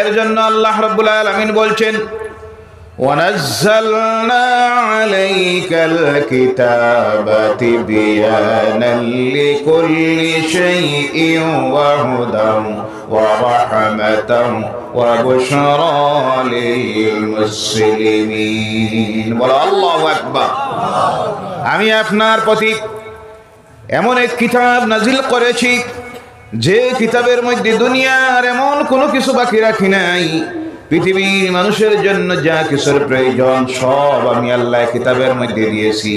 এর জন্য আল্লাহ রাব্বুল আলামিন বলছেন وَنَزَّلْنَا عَلَيْكَ الْكِتَابَ تِبْيَانًا لِكُلِّ شَيْءٍ وَهُدًى وَرَحْمَةً وَبُشْرَى لِلْمُسْلِمِينَ বলো আল্লাহু আকবার। আমি আপনার প্রতি এমন এক কিতাব নাজিল করেছি যে কিতাবের মধ্যে দুনিয়ার এমন কোনো কিছু বাকি রাখি নাই। পৃথিবীর মানুষের জন্য যা কিছুর প্রয়োজন সব আমি আল্লাহ কিতাবের মধ্যে দিয়েছি।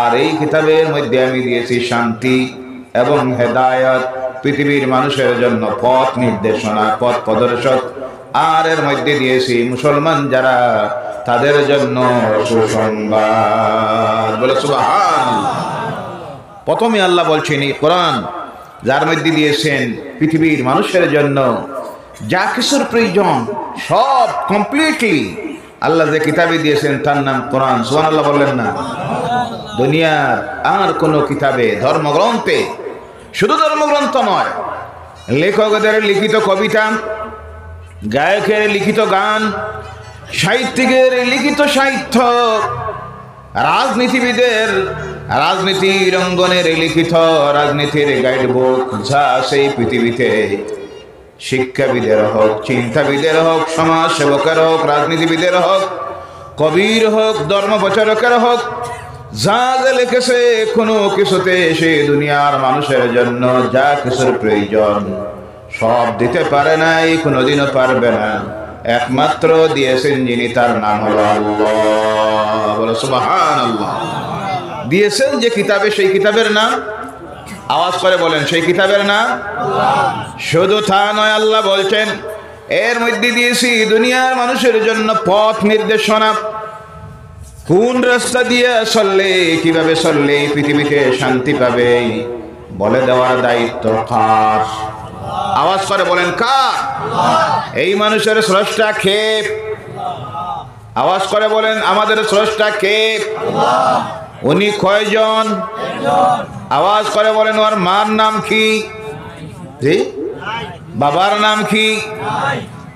আর এই কিতাবের মধ্যে আমি দিয়েছি শান্তি এবং হেদায়েত, পৃথিবীর মানুষের জন্য পথ নির্দেশনা, পথ প্রদর্শক। আর এর মধ্যে দিয়েছি মুসলমান যারা তাদের জন্য সুসংবাদ। বলে সুবহানাল্লাহ। প্রথমে আল্লাহ বলছেন এই কোরআন যার মধ্যে দিয়েছেন পৃথিবীর মানুষের জন্য যা কিছুর প্রয়োজন সব কমপ্লিটলি আল্লাহ যে কিতাবে দিয়েছেন তার নাম কোরআন। সুবহানাল্লাহ বললেন না? দুনিয়ার আর কোনো কিতাবে, ধর্মগ্রন্থে, শুধু ধর্মগ্রন্থ নয়, লেখকদের লিখিত কবিতা, গায়কের লিখিত গান, সাহিত্যিকের লিখিত সাহিত্য, রাজনীতিবিদের রাজনীতির অঙ্গনের লিখিত রাজনীতির গাইড বুক যা সেই পৃথিবীতে, শিক্ষাবিদের হোক, চিন্তাবিদের হোক, সমাজ সেবকের হোক, রাজনীতিবিদের হোক, কবির হোক, ধর্ম প্রচারকের হোক, যা যা লিখেছে কোনো কিছুতে সে দুনিয়ার মানুষের জন্য যা কিছুর প্রয়োজন সব দিতে পারে নাই, কোনোদিনও পারবে না। একমাত্র দিয়েছেন যিনি, তার নাম হলো আল্লাহ। বলো সুবহানাল্লাহ। দিয়েছেন যে কিতাবে, সেই কিতাবের নাম আওয়াজ করে বলেন, সেই কিতাবের নাম আল্লাহ। শুধু তা নয়, আল্লাহ বলছেন এর মধ্যে দিয়েছি দুনিয়ার মানুষের জন্য পথ নির্দেশনা, কোন রাস্তা দিয়ে চললে, কিভাবে চললে পৃথিবীতে শান্তি পাবে বলে দেওয়ার দায়িত্ব কার? আওয়াজ করে বলেন কার? এই মানুষের স্রষ্টা কে? আওয়াজ করে বলেন আমাদের স্রষ্টা কে? উনি কয়জন? আওয়াজ করে বলেন ওর মার নাম কি? জি, বাবার নাম কি?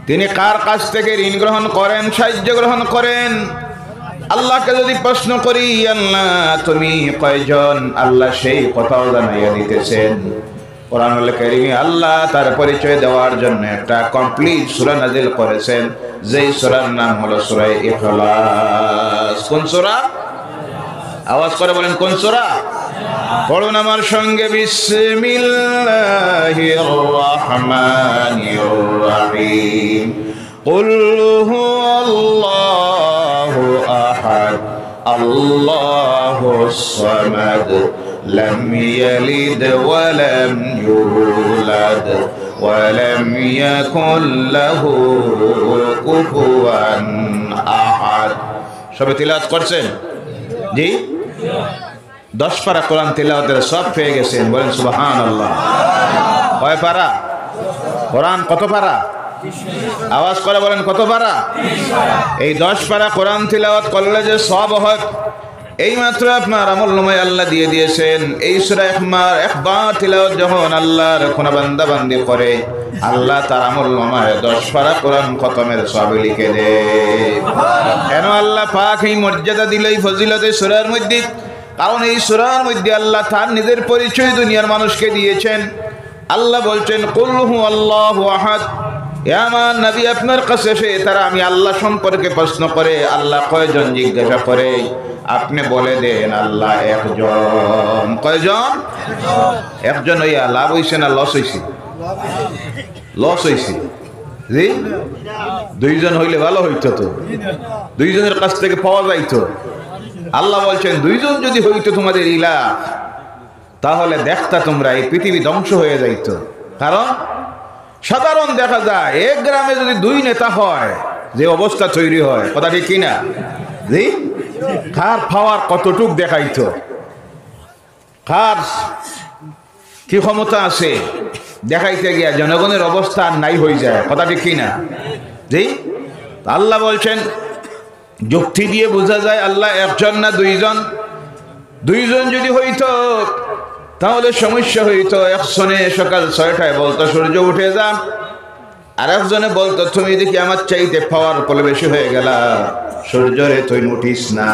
তিনি কার কাছ থেকে ঋণ গ্রহণ করেন, সাহায্য গ্রহণ করেন? আল্লাহকে যদি প্রশ্ন করি আল্লাহ তুমি কয়জন, আল্লাহ সেই কথাও জানাইয়া দিতেছেন। কোরআনুল কারীমে আল্লাহ তার পরিচয় দেওয়ার জন্য একটা কমপ্লিট সূরা নাযিল করেছেন, যেই সূরার নাম হলো সূরা ইখলাস। কোন সূরা? আওয়াজ করে বলেন কোন সূরা? পড়ুন আমার সঙ্গে, বিসমিল্লাহির রহমানির রহিম। কুল হুয়াল্লাহু আহাদ আল্লাহুস সামাদ লাম ইয়ালিদ ওয়া লাম ইউলাদ ওয়া লাম ইয়াকুল লাহু কুফুয়ান আহাদ। সবে তিলাওয়াত করছেন? জি, 10 পারা কোরআন তিলাওয়াতের সব পেয়ে গেছেন। বলেন সুবহানাল্লাহ। কয় পারা কোরআন? কত পারা? আওয়াজ করে বলেন কত পারা? এই 10 পারা কোরআন তিলাওয়াত করলে যে সব হয়, এই মাত্র আপনার আমলনামায় আল্লাহ দিয়ে দিয়েছেন। এই সূরা একবার তিলাওয়াত যখন আল্লাহর কোনো বান্দা বান্দি করে, আল্লাহ তার আমলনামায় 10 পারা কোরআন খতমের সব লিখে দেয়। কেন আল্লাহ পাক এই মর্যাদা দিল এই ফজিলত এই সূরার মধ্যে? কারণ এই সূরার মধ্যে আল্লাহ তার নিজের পরিচয় দুনিয়ার মানুষকে দিয়েছেন। আল্লাহ বলছেন কুল হুয়াল্লাহু আহাদ। আমার নবী আপনার কাছে এসে তারা আমি আল্লাহ সম্পর্কে প্রশ্ন করে, আল্লাহ কয়জন জিজ্ঞাসা করে, আপনি বলে দেন আল্লাহ একজন। কয়জন? একজন। হইয়া লাভ হইছে না লস হইছে? লস হইছে। জি, 2জন হইলে ভালো হইতো, তো 2জনের কাছ থেকে পাওয়া যাইতো। আল্লাহ বলছেন 2জন যদি হইতো তোমাদের ইলাহ, তাহলে দেখতা তোমরা এই পৃথিবী ধ্বংস হয়ে যাইতো। কারণ সাধারণ দেখা যায় এক গ্রামে যদি 2 নেতা হয় যে অবস্থা তৈরি হয়, কথা ঠিক কিনা? জি, কার পাওয়ার কতটুক দেখাইতো, কার কি ক্ষমতা আছে দেখাইতে গিয়া জনগণের অবস্থা নাই হয়ে যায়, কথা ঠিক কিনা? জি, আল্লাহ বলছেন যুক্তি দিয়ে বোঝা যায় আল্লাহ একজন না 2জন। 2জন যদি হইতো তাহলে সমস্যা হইতো। একজনে সকাল 6টায় বলতো সূর্য উঠে যা, আর একজনে বলতো তুমি দেখি আমার চাইতে পাওয়ার পরে বেশি হয়ে গেলা, সূর্যরে তুই নোটিস না।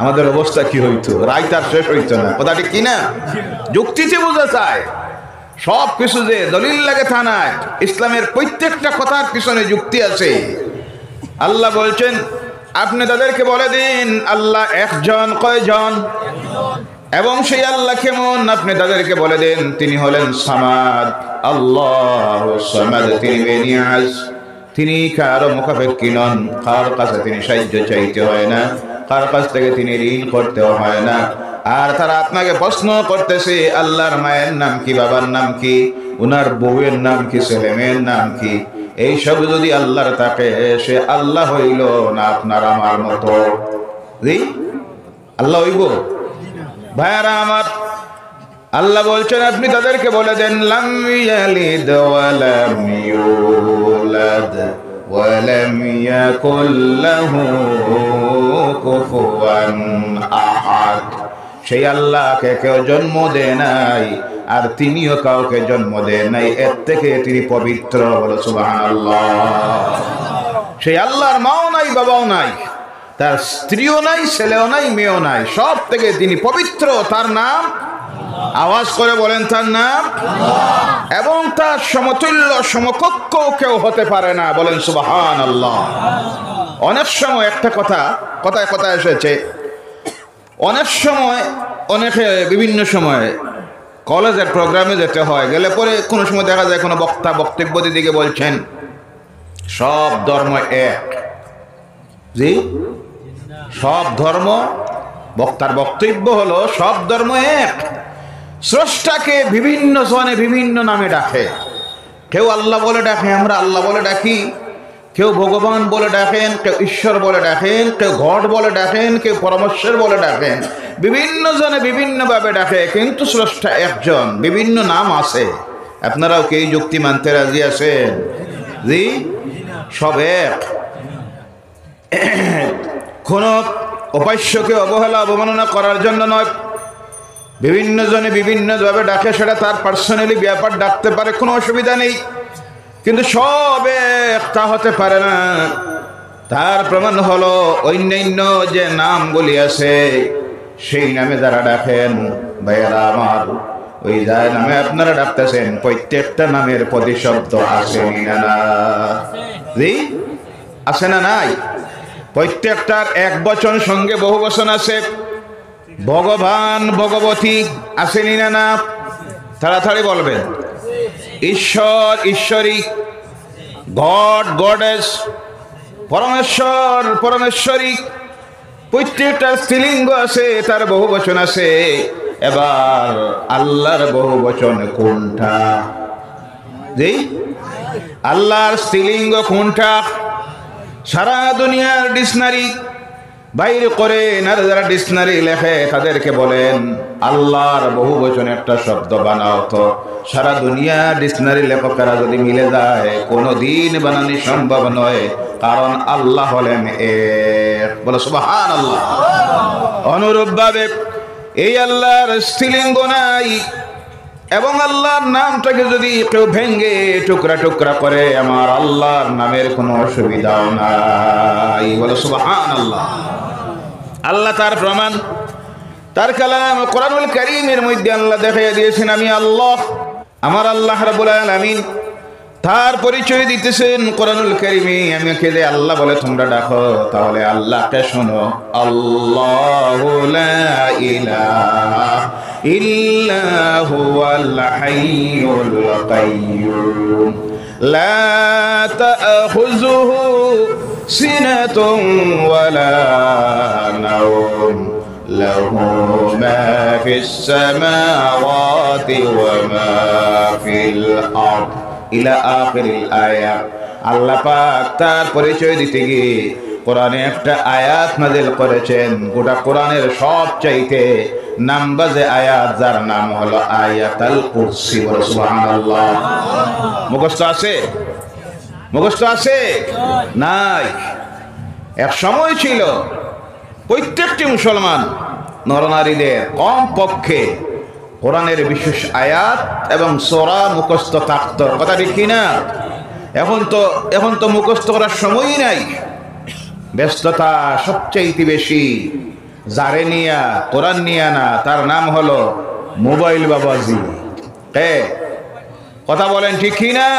আমাদের অবস্থা কি হইতো, রায় তার শেষ হইতো না। কথাটি কি না? যুক্তিতে বোঝা যায়, সব কিছু যে দলিল লাগে তা নয়, ইসলামের প্রত্যেকটা কথার পিছনে যুক্তি আছে। আল্লাহ বলছেন আপনি তাদেরকে বলে দিন আল্লাহ একজন, কয়জন? এবং সেই আল্লাহ কেমন আপনি তাদেরকে বলে দেন তিনি হলেন সামাদ। আল্লাহ সামাদ, তিনি বেনিয়াজ, তিনি কারো মুখাপেক্ষী নন, কারোর কাছে তিনি সাহায্য চাইতে হয় না, কারোর কাছ থেকে তিনি ঋণ করতেও হয় না। আর তারা আপনাকে প্রশ্ন করতেছে আল্লাহর মায়ের নাম কি, বাবার নাম কি, উনার বউয়ের নাম কি, ছেলে মেয়ের নাম কি, এইসব যদি আল্লাহর থাকে সে আল্লাহ হইল না আপনার আমার মতো? আল্লাহ হইব? ভাইয়ারা আমার, আল্লাহ বলছেন আপনি তাদেরকে বলে দেন লাম ইয়ালিদ ওয়া লাম ইউলাদ ওয়া লাম ইয়াকুল লাহু কুফুয়ান আহাদ। সেই আল্লাহকে কেউ জন্ম দেয় নাই আর তিনিও কাউকে জন্ম দেন নাই, এর থেকে তিনি পবিত্র। বলো সুবহানাল্লাহ। সেই আল্লাহর মাও নাই, বাবাও নাই, তার স্ত্রীও নাই, ছেলেও নাই, মেয়েও নাই, সব থেকে তিনি পবিত্র। তার নাম, আওয়াজ করে বলেন তার নাম। এবং তার সমতুল্য সমকক্ষ কেউ হতে পারে না। বলেন সুবহানাল্লাহ। অনেক সময় একটা কথায় কথা এসেছে, অনেক সময় অনেকে বিভিন্ন সময় কলেজের প্রোগ্রামে যেতে হয়, গেলে পরে কোনো সময় দেখা যায় কোনো বক্তা বক্তব্য দিকে বলছেন সব ধর্ম এক। জি, সব ধর্ম, বক্তার বক্তব্য হলো সব ধর্ম এক। স্রষ্টাকে বিভিন্ন জনে বিভিন্ন নামে ডাকে। কেউ আল্লাহ বলে ডাকে, আমরা আল্লাহ বলে ডাকি। কেউ ভগবান বলে ডাকেন, কেউ ঈশ্বর বলে ডাকেন, কেউ গড বলে ডাকেন, কেউ পরমেশ্বর বলে ডাকেন। বিভিন্ন জনে বিভিন্নভাবে ডাকে, কিন্তু স্রষ্টা একজন। বিভিন্ন নাম আছে। আপনারাও কি এই যুক্তি মানতে রাজি আছেন? জি, সব এক। কোন উপাস্যকে অবহেলা অবমাননা করার জন্য নয়। বিভিন্ন জনে বিভিন্নভাবে ডাকে, সেটা তার পার্সোনালি ব্যাপার, ডাকতে পারে, কোনো অসুবিধা নেই। কিন্তু সব একটা হতে পারে না। তার প্রমাণ হলো অন্যান্য যে নামগুলি আছে সেই নামে যারা ডাকেন, ভাইয়েরা আমার, ওই যার নামে আপনারা ডাকতেছেন প্রত্যেকটা নামের প্রতিশব্দ আছে না? জি, আছে না নাই? প্রত্যেকটার এক বচন সঙ্গে বহু বচন আছে। ভগবান, ভগবতী আসেনি না? তাড়াতাড়ি বলবেন। ঈশ্বর, ঈশ্বরী, গড, গডেস, পরমেশ্বর, পরমেশ্বরী, প্রত্যেকটা স্ত্রীলিঙ্গ আছে, তার বহু বচন আছে। এবার আল্লাহর বহু বচন কোনটা? জি, আল্লাহর স্ত্রীলিঙ্গ কোনটা? সারা দুনিয়ার ডিকশনারি বাইর করেন, আর যারা ডিকশনারি লেখে তাদেরকে বলেন আল্লাহর বহু বচনে একটা শব্দ বানাও তো। সারা দুনিয়া ডিকশনারি লেখকেরা যদি মিলে যায় কোনো দিন বানানি সম্ভব নয়, কারণ আল্লাহ হলেন এক। বলো সুবহানাল্লাহ। অনুরূপভাবে এই আল্লাহর স্ত্রীলিঙ্গ নাই, এবং আল্লাহর নামটাকে যদি কেউ ভেঙ্গে টুকরা টুকরা করে, আমার আল্লাহর নামের কোনো অসুবিধাও নাই। বলো সুবহানাল্লাহ। আল্লাহ তার প্রমাণ, তার কালাম কোরআনুল কারীমের মধ্যে আল্লাহ দেখিয়ে দিয়েছেন আমি আল্লাহ। আমার আল্লাহ রাব্বুল আলামিন তার পরিচয় দিতেছেন কোরআনুল কারীমে। আমাকে যে আল্লাহ বলে তোমরা ডাকো, তাহলে আল্লাহকে শোনো। আল্লাহু লা ইলাহা ইল্লা হুয়াল হাইয়ুল কাইয়্যুম লা তা'খুযুহু সিনাতুন ওয়ালা নাওম লাহু মা ফিস সামাওয়াতি ওয়া মা ফিল আরদ ইলা আখিরিল আয়াত। আল্লাহ পাক তার পরিচয় দিতে গিয়ে কোরআনে একটা আয়াত নাযিল করেছেন, গোটা কোরআনের সবচাইতে নামবাজে আয়াত, যার নাম হলো আয়াতুল কুরসি। সুবহানাল্লাহ। মুখস্থ আছে? মুখস্থ আছে? নাই। এক সময় ছিল প্রত্যেকটি মুসলমান নরনারীদের কম পক্ষে কোরআনের বিশেষ আয়াত এবং সূরা মুখস্থ থাকত। কথা ঠিক কিনা? এখন তো মুখস্থ করার সময়ই নাই, ব্যস্ততা সবচেয়ে বেশি। যারে নিয়া কোরআন নিয়া না, তার নাম হলো মোবাইল বাবাজি। কথা বলেন ঠিক কি না?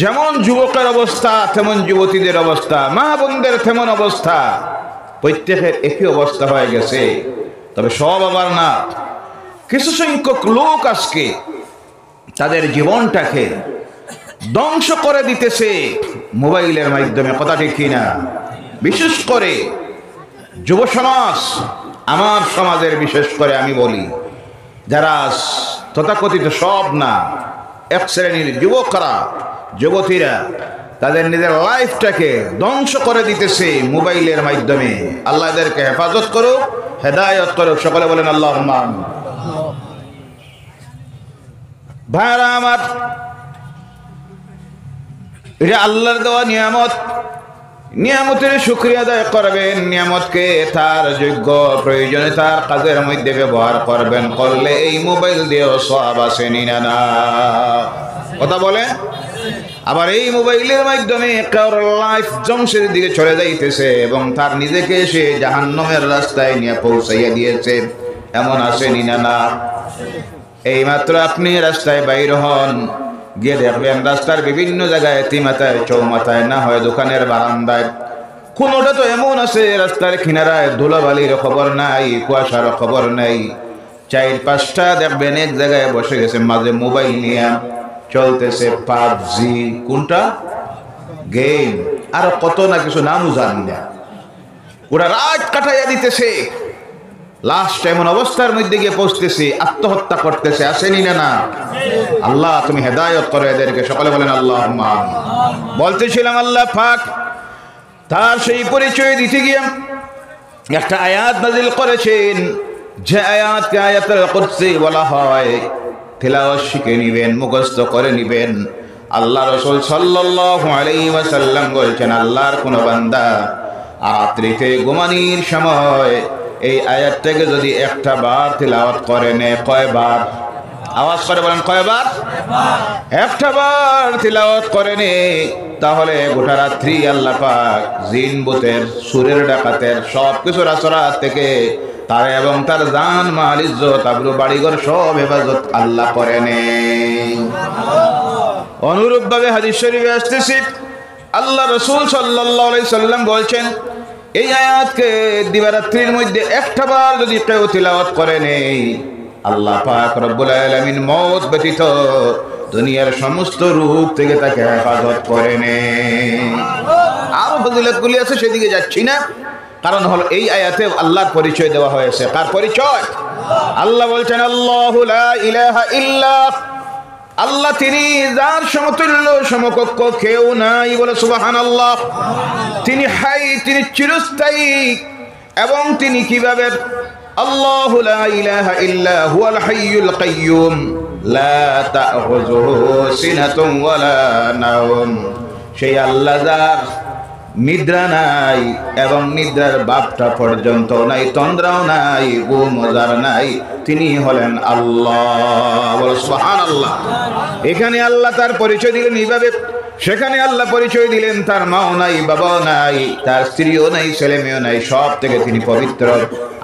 যেমন যুবকের অবস্থা তেমন যুবতীদের অবস্থা, মা বোনদের তেমন অবস্থা, প্রত্যেকের একই অবস্থা হয়ে গেছে। তবে সব আবার না, কিছু সংখ্যক লোক আজকে তাদের জীবনটাকে ধ্বংস করে দিতেছে মোবাইলের মাধ্যমে। কথা ঠিক কিনা? বিশেষ করে যুব সমাজ, আমার সমাজের বিশেষ করে আমি বলি, যারা তথাকথিত সব না, এক শ্রেণীর যুবকরা যুবতীরা তাদের নিজের লাইফটাকে ধ্বংস করে দিতেছে মোবাইলের মাধ্যমে। আল্লাহ এদেরকে হেফাজত করুক, হেদায়েত করুক, সকলে বলেন আল্লাহুম্মা আমিন। ভাইরা আমার, এটা আল্লাহর দেওয়া নিয়ামত, নিয়ামতের শুকরিয়া আদায় করবেন, নিয়ামতকে তার যোগ্য প্রয়োজনে তার কাজের মধ্যে ব্যবহার করবেন। করলে এই মোবাইল দিয়েও সওয়াব আছে না? কথা বলেন। আবার এই মোবাইলের মাধ্যমে কারোর লাইফ ধ্বংসের দিকে চলে যাইতেছে এবং তার নিজেকে সে জাহান্নামের রাস্তায় নিয়ে পৌঁছাইয়া দিয়েছে, এমন আছে না? এই মাত্র আপনি রাস্তায় বাইর হন, গিয়ে দেখবেন রাস্তার বিভিন্ন জায়গায়, তিমাতায়, চৌমাথায়, না হয় দোকানের বারান্দায়, কোনোটা তো এমন আছে রাস্তার কিনারায় ধুলাবালির খবর নাই, কুয়াশার খবর নাই। 4-5টা দেখবেন এক জায়গায় বসে গেছে, মাঝে মোবাইল নিয়ে চলতেছে পাবজি, কোনটা গেম, আর কত না কিছু নামও জানি না, ওরা রাত কাটাইয়া দিতেছে। লাস্ট এমন অবস্থার মধ্যে গিয়ে পৌঁছতেছে, আত্মহত্যা করতেছে, আসেনি না? আল্লাহ তুমি হেদায়েত করো এদেরকে, সকলে বলেন আল্লাহুম্মা আমিন। বলতেছিলাম আল্লাহ পাক তার সেই পরিচয় দিতে গিয়ে একটা আয়াত নাযিল করেছেন, যে আয়াতকে আয়াতুল কুরসি বলা হয়। তিলাওয়াত শিখে নিবেন, মুখস্থ করে নিবেন। আল্লাহ রাসূল সাল্লাল্লাহু আলাইহি ওয়াসাল্লাম বলেছেন, আল্লাহর কোন বান্দা রাত্রিতে ঘুমানোর সময় এই আয়াতটাকে যদি একটা বার তিলাওয়াত করে নেয়, কয়বার? আওয়াজ করে বলেন, কয়বার? একটা বার তিলাওয়াত করে নেয়, তাহলে গোটা রাত্রি আল্লাহ পাক জিন ভূতের, সুরের ডাকাতের সব কিছুর আসরাত থেকে তার এবং তার জান মাল ইজ্জত আবরু বাড়িঘর সব হেফাজত আল্লাহ করে নেয়। অনুরূপ ভাবে হাদিস শরীফে আসতেছে, আল্লাহ রাসূল সাল্লাল্লাহু আলাইহি সাল্লাম বলছেন, এই আয়াতকে দিবারাত্রির মধ্যে একটা বার যদি কেউ তিলাওয়াত করে নেই, আল্লাহ পাক রব্বুল আলামিন মওত ব্যতীত দুনিয়ার সমস্ত রূপ থেকে তাকে হেফাজত করে নেয়। আরো ফজিলতগুলি আছে, সেদিকে যাচ্ছি না। কারণ হলো এই আয়াতে আল্লাহর পরিচয় দেওয়া হয়েছে। কার পরিচয়? আল্লাহ বলছেন, আল্লাহু লা ইলাহা ইল্লা, আল্লাহ তিনি যার সমতুল্য সমকক্ষ কেউ নাই, বলে সুবহানাল্লাহ। তিনি হাই, তিনি চিরস্থায়ী, এবং তিনি কিভাবে? আল্লাহু লা ইলাহা ইল্লা হুয়াল হাইয়ুল কাইয়্যুম লা তা'খুযুহু সিনাতুন ওয়ালা নাওম। সেই আল্লাহ যার নিদ্রা নাই এবং নিদ্রার বাপটা পর্যন্ত নাই, তন্দ্রাও নাই, ঘুমজার নাই, তিনি হলেন আল্লাহ, বলে সুবহানাল্লাহ। এখানে আল্লাহ তার পরিচয় দিলেন এইভাবে, সেখানে আল্লাহ পরিচয় দিলেন তার মাও নাই, বাবাও নাই, তার স্ত্রীও নাই, ছেলে মেয়েও নাই, সব থেকে তিনি পবিত্র।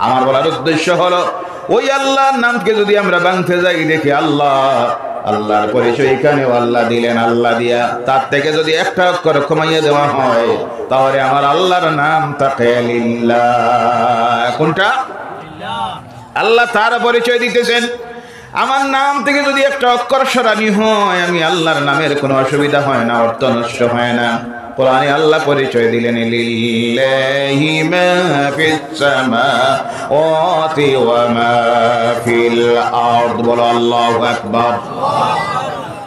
আমার বলার উদ্দেশ্য হলো, ওই আল্লাহর নামকে যদি আমরা ভাঙতে যাই, দেখি আল্লাহ, আল্লাহর পরিচয় এখানেও আল্লাহ দিলেন। আল্লাহ দিয়া তার থেকে যদি একটা অক্ষর কমাইয়া দেওয়া হয়, তাহলে আমার আল্লাহর নাম তাকে লিল্লাহ। কোনটা? আল্লাহ তার পরিচয় দিতেছেন, আমার নাম থেকে যদি একটা অক্ষর সরানি হয়, আমি আল্লাহর নামের কোনো অসুবিধা হয় না, অর্থ নষ্ট হয় না। কোরআনে আল্লাহ পরিচয় দিলেন, লিল্লাহি মা ফিস সামাওয়াতি ওয়া মা ফিল আরদ, বলো আল্লাহু আকবার।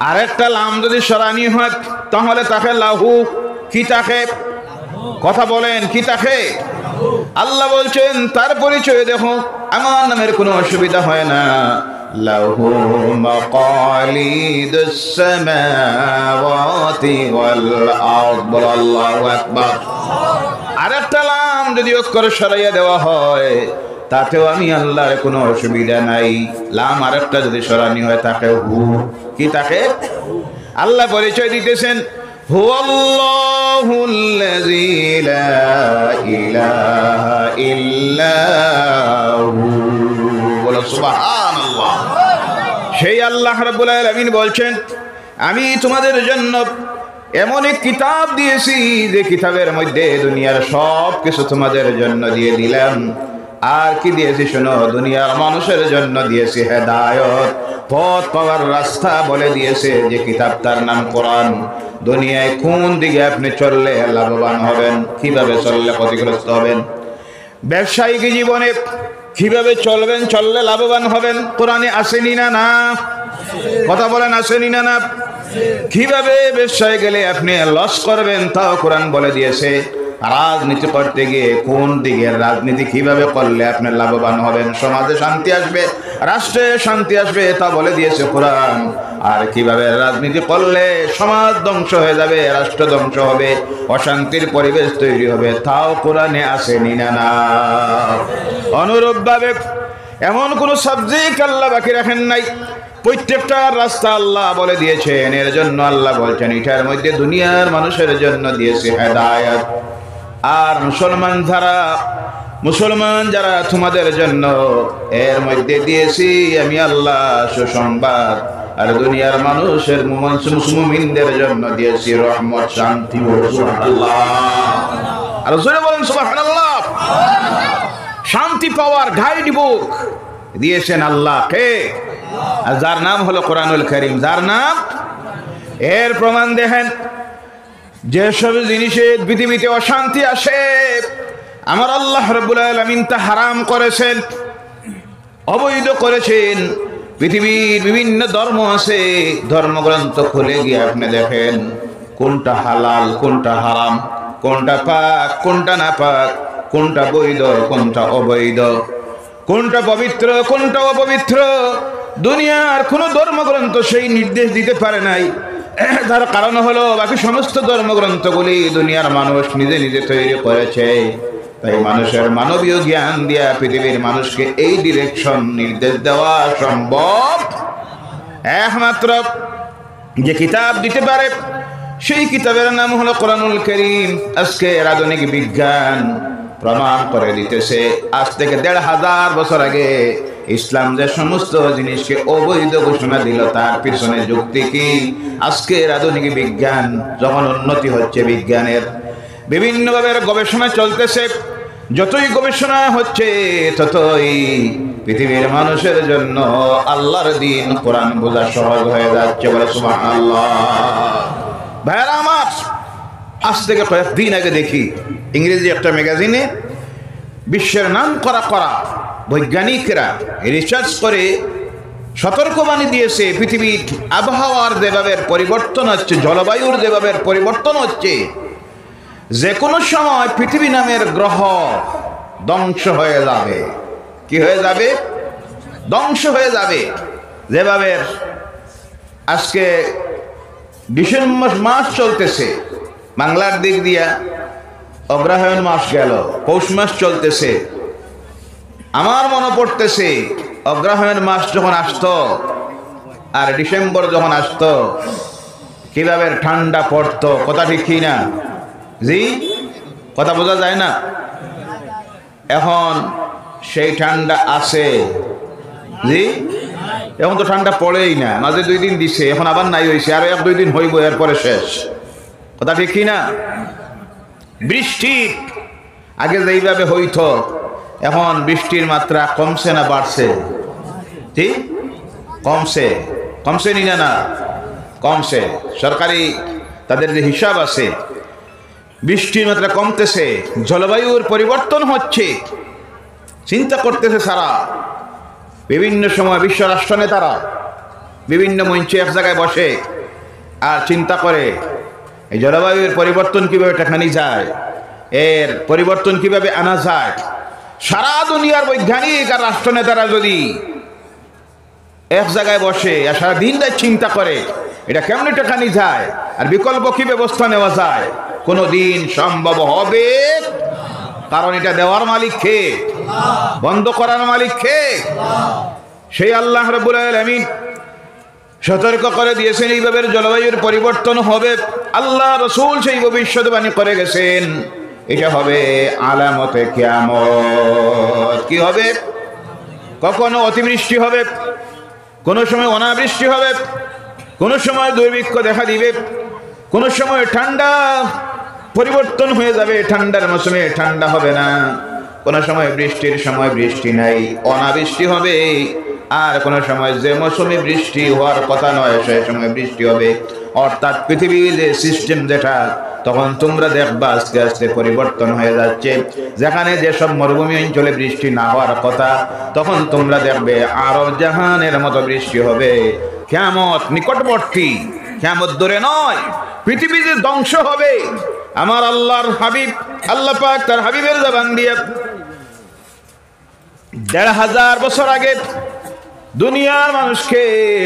আরেকটা লাম যদি সরানি হয়, তাহলে তাকে লাহু, কি তাকে? কথা বলেন, কি তাকে? আল্লাহ বলছেন তার পরিচয় দেখো, আমার নামের কোনো অসুবিধা হয় না। লাহু মাকালিদুস সামাওয়াতি ওয়াল আরদ, বলো আল্লাহু আকবার। আরেকটা লাম যদি অক্ষর সরাইয়া দেওয়া হয়, তাতেও আমি আল্লাহর কোনো অসুবিধা নাই। লাম আরেকটা যদি সরানি হয়, তাকে হু, কি তাকে? আল্লাহ পরিচয় দিতেছেন হুয়াল্লাহুল্লাযী লা ইলাহা ইল্লা হু। বলো সুবহানাল্লাহ। সেই আল্লাহ রাব্বুল আলামিন বলছেন, আমি তোমাদের জন্য এমন এক কিতাব দিয়েছি যে কিতাবের মধ্যে দুনিয়ার সব কিছু তোমাদের জন্য দিয়ে দিলাম। আর কি দিয়েছি শোনো, দুনিয়ার মানুষের জন্য দিয়েছি হেদায়েত, পথ পাওয়ার রাস্তা বলে দিয়েছে যে কিতাব, তার নাম কোরআন। দুনিয়ায় কোন দিকে আপনি চললে লাভবান হবেন, কিভাবে চললে ক্ষতিগ্রস্ত হবেন, ব্যবসায়িক জীবনে কিভাবে চলবেন, চললে লাভবান হবেন, কোরআনে আসেনি না? না, কথা বলেন, আসেনি না? না। কিভাবে ব্যবসায় গেলে আপনি লস করবেন তাও কোরআন বলে দিয়েছে। রাজনীতি করতে গিয়ে কোন দিকের রাজনীতি কিভাবে করলে আপনি লাভবান হবেন, সমাজে শান্তি আসবে, রাষ্ট্রে শান্তি আসবে, তা বলে দিয়েছে কোরআন। আর কিভাবে রাজনীতি করলে সমাজ ধ্বংস হয়ে যাবে, রাষ্ট্র ধ্বংস হবে, অশান্তির পরিবেশ তৈরি হবে, তাও কোরআনে আসেনি না? না। অনুরূপভাবে এমন কোন সাবজেক্ট আল্লাহ বাকি রাখেন নাই, প্রত্যেকটা রাস্তা আল্লাহ বলে দিয়েছেন। এর জন্য আল্লাহ বলছেন এটার মধ্যে দুনিয়ার মানুষের জন্য দিয়েছে হেদায়েত। আর মুসলমান যারা তোমাদের জন্য এর মধ্যে দিয়েছি আমি আল্লাহ সুসংবাদ। আর দুনিয়ার মানুষের মুমিনদের জন্য দিয়েছি রহমত, শান্তি। সুবহানাল্লাহ। আর জোরে বলেন সুবহানাল্লাহ। শান্তি পাওয়ার গাইড বুক দিয়েছেন আল্লাহ কে? আর যার নাম হলো কোরআনুল কারীম, যার নাম। এর প্রমাণ দেখেন, যেসব জিনিসে পৃথিবীতে অশান্তি আসে আমার আল্লাহ রাব্বুল আলামিন তা হারাম করেছেন, অবৈধ করেছেন। পৃথিবীর বিভিন্ন ধর্ম আছে, ধর্মগ্রন্থ খুলে গিয়ে আপনি দেখেন কোনটা হালাল, কোনটা হারাম, কোনটা পাক, কোনটা না পাক, কোনটা বৈধ, কোনটা অবৈধ, কোনটা পবিত্র, কোনটা অপবিত্র। দুনিয়ার কোন ধর্মগ্রন্থ সেই নির্দেশ দিতে পারে নাই। তার কারণ হলো বাকি সমস্ত ধর্মগ্রন্থগুলি দুনিয়ার মানুষ নিজে নিজে তৈরি করেছে। তাই মানুষের মানবীয় জ্ঞান দিয়া পৃথিবীর মানুষকে এই ডিরেকশন নির্দেশ দেওয়া সম্ভব একমাত্র যে কিতাব দিতে পারে সেই কিতাবের নাম হলো কোরআনুল কারীম। আজকে আধুনিক বিজ্ঞান প্রমাণ করে দিতেছে, আজ থেকে ১৫০০ বছর আগে ইসলাম যে সমস্ত জিনিসকে অবৈধ ঘোষণা দিল তার পিছনে যুক্তি কি? আজকের আধুনিক বিজ্ঞান যখন উন্নতি হচ্ছে, বিজ্ঞানের বিভিন্নভাবে গবেষণা চলতেছে, যতই গবেষণা হচ্ছে ততই পৃথিবীর মানুষের জন্য আল্লাহর দ্বীন কোরআন বোঝা সহজ হয়ে যাচ্ছে। বলে সুবহানাল্লাহ। ভাইরা আমার, আজ থেকে কয়েকদিন আগে দেখি ইংরেজি একটা ম্যাগাজিনে বিশ্বের নাম করা বৈজ্ঞানিকরা রিসার্চ করে সতর্কবাণী দিয়েছে, পৃথিবীর আবহাওয়ার যেভাবে পরিবর্তন হচ্ছে, জলবায়ুর যেভাবে পরিবর্তন হচ্ছে, যে কোনো সময় পৃথিবী নামের গ্রহ ধ্বংস হয়ে যাবে। কি হয়ে যাবে? ধ্বংস হয়ে যাবে। যেভাবে আজকে ডিসেম্বর মাস চলতেছে, বাংলার দিক দিয়া অগ্রহায়ণ মাস গেল, পৌষ মাস চলতেছে। আমার মনে পড়তেছে অগ্রহায়ণ মাস যখন আসতো আর ডিসেম্বর যখন আসতো কিভাবে ঠান্ডা পড়তো। কথা ঠিক কি না? জি, কথা বোঝা যায় না? এখন সেই ঠান্ডা আছে? জি, এখন তো ঠান্ডা পড়েই না, মাঝে 2 দিন দিছে, এখন আবার নাই হয়েছে, আরো 1-2 দিন হইব, এরপরে শেষ। কথা ঠিক কি না? বৃষ্টি আগে যেইভাবে হইতো এখন বৃষ্টির মাত্রা কমছে না বাড়ছে? জি, কমছে নি না? কমছে। সরকারি তাদের যে হিসাব আছে বৃষ্টির মাত্রা কমতেছে, জলবায়ুর পরিবর্তন হচ্ছে। চিন্তা করতেছে সারা বিভিন্ন সময় বিশ্ব রাষ্ট্র নেতারা বিভিন্ন মঞ্চে এক জায়গায় বসে আর চিন্তা করে এই জলবায়ুর পরিবর্তন কিভাবে ঠেকানো যায়, এর পরিবর্তন কিভাবে আনা যায়। সারা দুনিয়ার বৈজ্ঞানিক আর রাষ্ট্র নেতারা যদি এক জায়গায় বসে আর সারা দিন রাত চিন্তা করে এটা কেমনে ঠেকানো যায় আর বিকল্প কি ব্যবস্থা নেওয়া যায়, কোনো দিন সম্ভব হবে? কারণ এটা দেওয়ার মালিক কে? বন্ধ করার মালিক কে? সেই আল্লাহ রাব্বুল আলামিন সতর্ক করে দিয়েছেন এইভাবে জলবায়ুর পরিবর্তন হবে। আল্লাহ রাসূল সেই ভবিষ্যৎবাণী করে গেছেন, এটা হবে আলামতে কিয়ামত। কি হবে? কখনো অতিবৃষ্টি হবে, কোন সময় অনাবৃষ্টি হবে, কোন সময় দুর্ভিক্ষ দেখা দিবে, কোন সময় ঠান্ডা পরিবর্তন হয়ে যাবে, ঠান্ডার মৌসুমে ঠান্ডা হবে না, কোন সময় বৃষ্টির সময় বৃষ্টি নাই, অনাবৃষ্টি হবে, আর কোন সময় যে মৌসুমে বৃষ্টি হওয়ার কথা নয় সেই সময় বৃষ্টি হবে। অর্থাৎ পৃথিবীর যে সিস্টেম যেটা, তখন তোমরা দেখবা আস্তে আস্তে পরিবর্তন হয়ে যাচ্ছে। যেখানে যেসব মরুভূমি অঞ্চলে বৃষ্টি না হওয়ার কথা, তখন তোমরা দেখবে আরব জাহানের মতো বৃষ্টি হবে। কিয়ামত নিকটবর্তী, কিয়ামত দূরে নয়, পৃথিবীতে ধ্বংস হবে। আমার আল্লাহর হাবিব, আল্লাহ পাক তার হাবিবের জবান দিয়ে ১৫০০ বছর আগে দুনিয়ার মানুষকে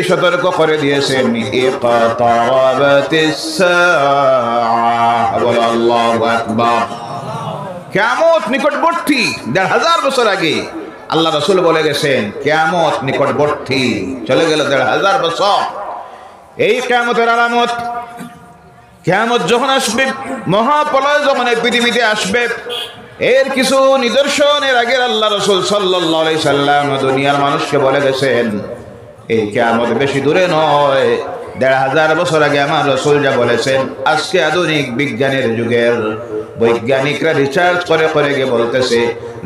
সতর্ক করে দিয়েছেন, ইকতারাবাতিস সাআহ, বলো আল্লাহু আকবার। কিয়ামত নিকটবর্তী। ১৫০০ বছর আগে আল্লাহ রাসূল বলে গেছেন কিয়ামত নিকটবর্তী। চলে গেল ১৫০০ বছর। এই কিয়ামতের আলামত, কিয়ামত যখন আসবে, মহাপ্রলয় যখন এই পৃথিবীতে আসবে, এর কিছু নিদর্শনের আগে আল্লাহ রাসূল সাল্লাল্লাহু আলাইহি সাল্লাম দুনিয়ার মানুষকে বলে গেছেন এই কিয়ামত বেশি দূরে নয়। ১৫০০ বছর আগে আমার রাসূল যা বলেছেন, আজকে আধুনিক বিজ্ঞানের যুগের বৈজ্ঞানিকরা রিসার্চ করে করে গিয়ে বলতেছে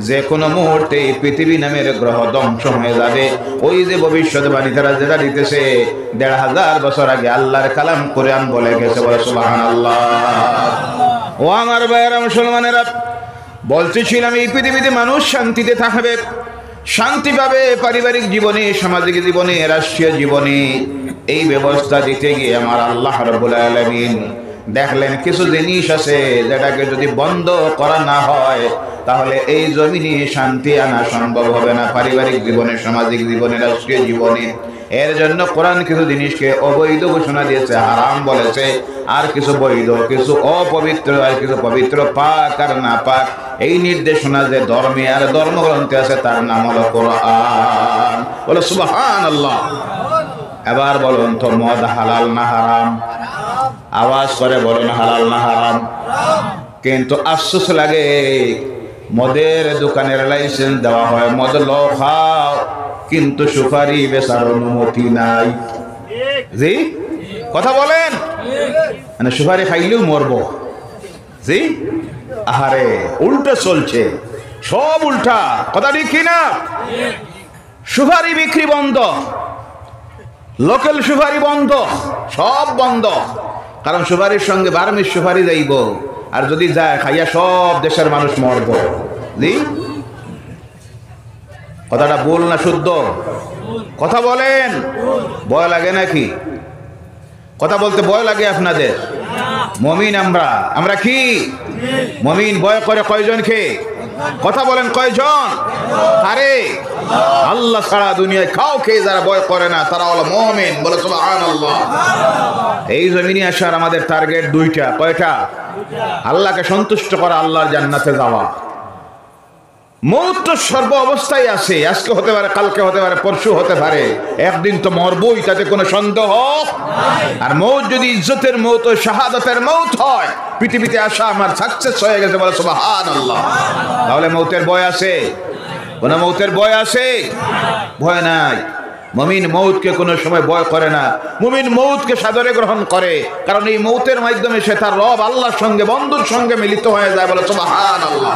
যে কোনো মুহূর্তে পৃথিবী নামের গ্রহ ধ্বংস হয়ে যাবে। ওই যে ভবিষ্যৎবাণী তারা যেটা দিতেছে ১৫০০ বছর আগে আল্লাহর কালাম কোরআন বলে গেছে। বলে সুবহানাল্লাহ। ও আমার ভাইয়েরা মুসলমানেরা, বলতেছিলাম এই পৃথিবীতে মানুষ শান্তিতে থাকবে, শান্তি পাবে পারিবারিক জীবনে, সামাজিক জীবনে, রাষ্ট্রীয় জীবনে। এই ব্যবস্থা দিতে গিয়ে আমার আল্লাহ রাব্বুল আলামিন দেখলেন কিছু জিনিস আছে যেটাকে যদি বন্ধ করা না হয় তাহলে এই জমিনে শান্তি আনা সম্ভব হবে না, পারিবারিক জীবনে, সামাজিক জীবনে, রাষ্ট্রীয় জীবনে। এর জন্য কোরআন কিছু জিনিসকে অবৈধ ঘোষণা দিয়েছে, হারাম বলেছে, আর কিছু বৈধ, কিছু অপবিত্র, আর কিছু পবিত্র, পাক আর না পাক। এই নির্দেশনা যে ধর্মে আর ধর্মগ্রন্থে আছে তার নাম হলো কোরআন। বলো সুবহানাল্লাহ। এবার বলুন তো মদ হালাল না হারাম? আওয়াজ করে বলুন হালাল না হারাম? কিন্তু আফসোস লাগে, মদের দোকানের লাইসেন্স দেওয়া হয়, মদ ল খাও, কিন্তু সুপারি বেচার অনুমতি নাই। জি কথা বলেন, মানে সুপারি খাইলেও মরবো। জি আহারে, উল্টো চলছে, সব উল্টা কথা, ঠিক কিনা? সুপারি বিক্রি বন্ধ, লোকাল সুপারি বন্ধ, সব বন্ধ। কারণ সুপারির সঙ্গে বার্মিজ সুপারি যাইব, আর যদি যায় খাইয়া সব দেশের মানুষ মরব। জি কথাটা ভুল না শুদ্ধ? কথা বলেন, ভয় লাগে নাকি? কথা বলতে ভয় লাগে আপনাদের? মুমিন আমরা, আমরা কি মুমিন? ভয় করে কয়জনকে? কথা বলেন কয়জন? আরে আল্লাহ ছাড়া দুনিয়ায় কাউকে যারা ভয় করে না তারা হলো মুমিন। বলে সুবহানাল্লাহ। এই জমিনে আসার আমাদের টার্গেট দুইটা। কয়টা? আল্লাহকে সন্তুষ্ট করা, আল্লাহর জান্নাতে যাওয়া। মৌত তো সর্ব অবস্থায় আছে, আজকে হতে পারে, কালকে হতে পারে, পরশু হতে পারে, একদিন তো মরবই, তাতে কোনো সন্দেহ। আর মৌত যদি ইজ্জতের মৌত, শাহাদাতের মৌত হয়, পৃথিবীতে আসা আমার সাকসেস হয়ে গেছে। বলে সুবহানাল্লাহ। তাহলে মৌতের ভয় আছে? কোন মৌতের ভয় আছে? ভয় নাই। মুমিন মৌতকে কোনো সময় ভয় করে না, মুমিন মৌতকে সাদরে গ্রহণ করে, কারণ এই মৌতের মাধ্যমে সে তার রব আল্লাহর সঙ্গে, বন্ধুর সঙ্গে মিলিত হয়ে যায়। বলে সুবহানাল্লাহ।